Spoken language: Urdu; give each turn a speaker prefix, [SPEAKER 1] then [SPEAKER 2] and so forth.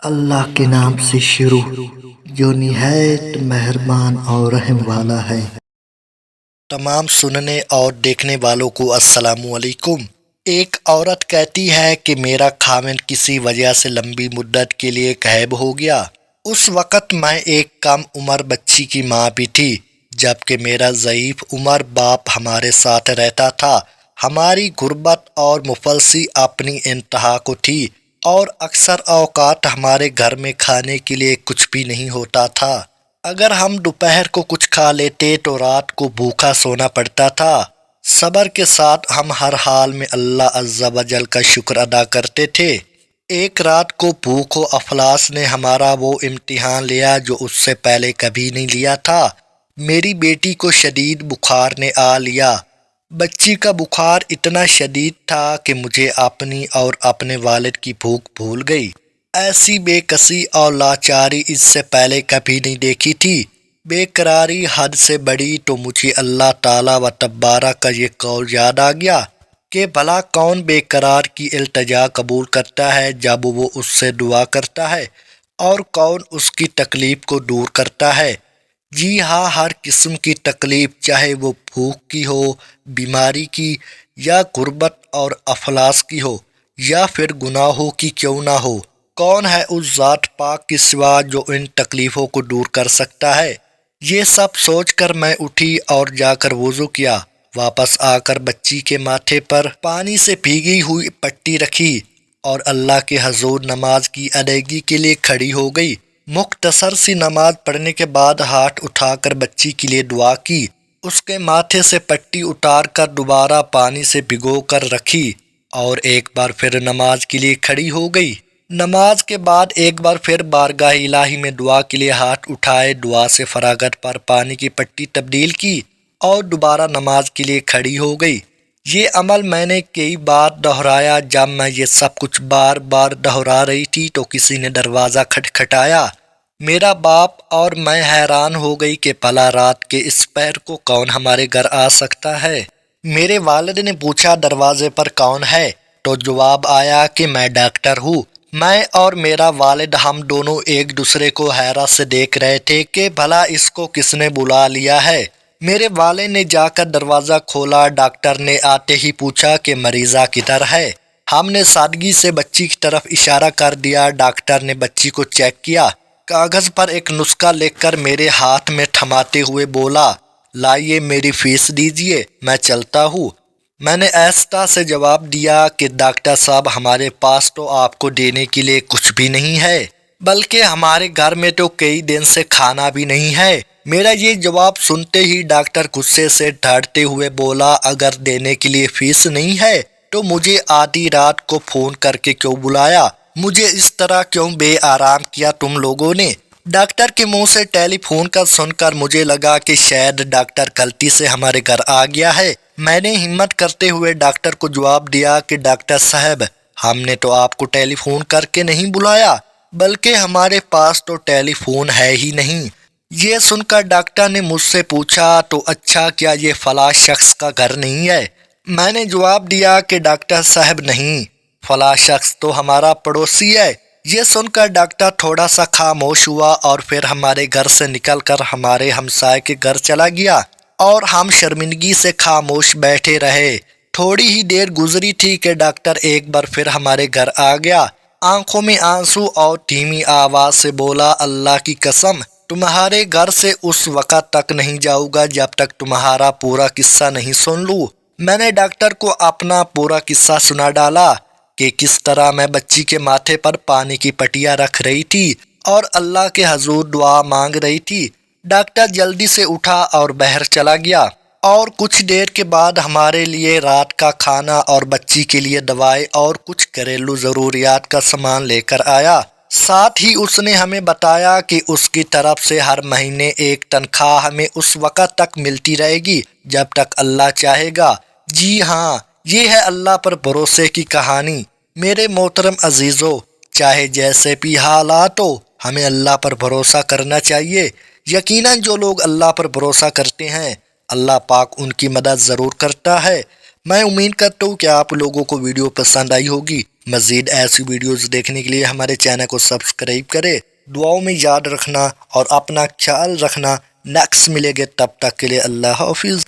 [SPEAKER 1] اللہ کے نام سے شروع جو نہایت مہربان اور رحم والا ہے۔ تمام سننے اور دیکھنے والوں کو السلام علیکم۔ ایک عورت کہتی ہے کہ میرا خاوند کسی وجہ سے لمبی مدت کے لیے غائب ہو گیا۔ اس وقت میں ایک کم عمر بچی کی ماں بھی تھی، جبکہ میرا ضعیف عمر باپ ہمارے ساتھ رہتا تھا۔ ہماری غربت اور مفلسی اپنی انتہا کو تھی اور اکثر اوقات ہمارے گھر میں کھانے کے لیے کچھ بھی نہیں ہوتا تھا۔ اگر ہم دوپہر کو کچھ کھا لیتے تو رات کو بھوکا سونا پڑتا تھا۔ صبر کے ساتھ ہم ہر حال میں اللہ عز و جل کا شکر ادا کرتے تھے۔ ایک رات کو بھوک و افلاس نے ہمارا وہ امتحان لیا جو اس سے پہلے کبھی نہیں لیا تھا۔ میری بیٹی کو شدید بخار نے آ لیا۔ بچی کا بخار اتنا شدید تھا کہ مجھے اپنی اور اپنے والد کی بھوک بھول گئی۔ ایسی بے کسی اور لاچاری اس سے پہلے کبھی نہیں دیکھی تھی۔ بے قراری حد سے بڑی تو مجھے اللہ تعالیٰ و تبارک کا یہ قول یاد آ گیا کہ بھلا کون بے قرار کی التجا قبول کرتا ہے جب وہ اس سے دعا کرتا ہے، اور کون اس کی تکلیف کو دور کرتا ہے۔ جی ہاں، ہر قسم کی تکلیف، چاہے وہ بھوک کی ہو، بیماری کی، یا غربت اور افلاس کی ہو، یا پھر گناہوں کی کیوں نہ ہو، کون ہے اس ذات پاک کے سوا جو ان تکلیفوں کو دور کر سکتا ہے۔ یہ سب سوچ کر میں اٹھی اور جا کر وضو کیا۔ واپس آ کر بچی کے ماتھے پر پانی سے بھیگی ہوئی پٹی رکھی اور اللہ کے حضور نماز کی ادائیگی کے لیے کھڑی ہو گئی۔ مختصر سی نماز پڑھنے کے بعد ہاتھ اٹھا کر بچی کے لیے دعا کی، اس کے ماتھے سے پٹی اتار کر دوبارہ پانی سے بھگو کر رکھی اور ایک بار پھر نماز کے لیے کھڑی ہو گئی۔ نماز کے بعد ایک بار پھر بارگاہ الہی میں دعا کے لیے ہاتھ اٹھائے، دعا سے فراغت پر پانی کی پٹی تبدیل کی اور دوبارہ نماز کے لیے کھڑی ہو گئی۔ یہ عمل میں نے کئی بار دہرایا۔ جب میں یہ سب کچھ بار بار دہرا رہی تھی تو کسی نے دروازہ کھٹکھٹایا۔ میرا باپ اور میں حیران ہو گئی کہ بھلا رات کے اس پہر کو کون ہمارے گھر آ سکتا ہے۔ میرے والد نے پوچھا دروازے پر کون ہے، تو جواب آیا کہ میں ڈاکٹر ہوں۔ میں اور میرا والد ہم دونوں ایک دوسرے کو حیرت سے دیکھ رہے تھے کہ بھلا اس کو کس نے بلا لیا ہے۔ میرے والد نے جا کر دروازہ کھولا۔ ڈاکٹر نے آتے ہی پوچھا کہ مریضہ کدھر ہے۔ ہم نے سادگی سے بچی کی طرف اشارہ کر دیا۔ ڈاکٹر نے بچی کو چیک کیا، کاغذ پر ایک نسخہ لکھ کر میرے ہاتھ میں تھماتے ہوئے بولا، لائیے میری فیس دیجیے، میں چلتا ہوں۔ میں نے آہستہ سے جواب دیا کہ ڈاکٹر صاحب، ہمارے پاس تو آپ کو دینے کے لیے کچھ بھی نہیں ہے، بلکہ ہمارے گھر میں تو کئی دن سے کھانا بھی نہیں ہے۔ میرا یہ جواب سنتے ہی ڈاکٹر غصے سے ڈھاڑتے ہوئے بولا، اگر دینے کے لیے فیس نہیں ہے تو مجھے آدھی رات کو فون کر کے کیوں بلایا؟ مجھے اس طرح کیوں بے آرام کیا تم لوگوں نے؟ ڈاکٹر کے منہ سے ٹیلی فون کا سن کر مجھے لگا کہ شاید ڈاکٹر غلطی سے ہمارے گھر آ گیا ہے۔ میں نے ہمت کرتے ہوئے ڈاکٹر کو جواب دیا کہ ڈاکٹر صاحب، ہم نے تو آپ کو ٹیلی فون کر کے نہیں بلایا، بلکہ ہمارے پاس تو ٹیلی فون ہے ہی نہیں۔ یہ سن کر ڈاکٹر نے مجھ سے پوچھا، تو اچھا کیا یہ فلاں شخص کا گھر نہیں ہے؟ میں نے جواب دیا کہ ڈاکٹر صاحب نہیں، فلاں شخص تو ہمارا پڑوسی ہے۔ یہ سن کر ڈاکٹر تھوڑا سا خاموش ہوا اور پھر ہمارے گھر سے نکل کر ہمارے ہمسائے کے گھر چلا گیا اور ہم شرمندگی سے خاموش بیٹھے رہے۔ تھوڑی ہی دیر گزری تھی کہ ڈاکٹر ایک بار پھر ہمارے گھر آ گیا۔ آنکھوں میں آنسو اور دھیمی آواز سے بولا، اللہ کی قسم، تمہارے گھر سے اس وقت تک نہیں جاؤں گا جب تک تمہارا پورا قصہ نہیں سن لوں۔ میں نے ڈاکٹر کو اپنا پورا قصہ سنا ڈالا کہ کس طرح میں بچی کے ماتھے پر پانی کی پٹیاں رکھ رہی تھی اور اللہ کے حضور دعا مانگ رہی تھی۔ ڈاکٹر جلدی سے اٹھا اور باہر چلا گیا اور کچھ دیر کے بعد ہمارے لیے رات کا کھانا اور بچی کے لیے دوائیں اور کچھ گھریلو ضروریات کا سامان لے کر آیا۔ ساتھ ہی اس نے ہمیں بتایا کہ اس کی طرف سے ہر مہینے ایک تنخواہ ہمیں اس وقت تک ملتی رہے گی جب تک اللہ چاہے گا۔ جی ہاں، یہ ہے اللہ پر بھروسے کی کہانی۔ میرے محترم عزیزو، چاہے جیسے بھی حالات ہو، ہمیں اللہ پر بھروسہ کرنا چاہیے۔ یقیناً جو لوگ اللہ پر بھروسہ کرتے ہیں، اللہ پاک ان کی مدد ضرور کرتا ہے۔ میں امید کرتا ہوں کہ آپ لوگوں کو ویڈیو پسند آئی ہوگی۔ مزید ایسی ویڈیوز دیکھنے کے لیے ہمارے چینل کو سبسکرائب کرے۔ دعاؤں میں یاد رکھنا اور اپنا خیال رکھنا۔ نیکسٹ ملے گے، تب تک کے لیے اللہ حافظ۔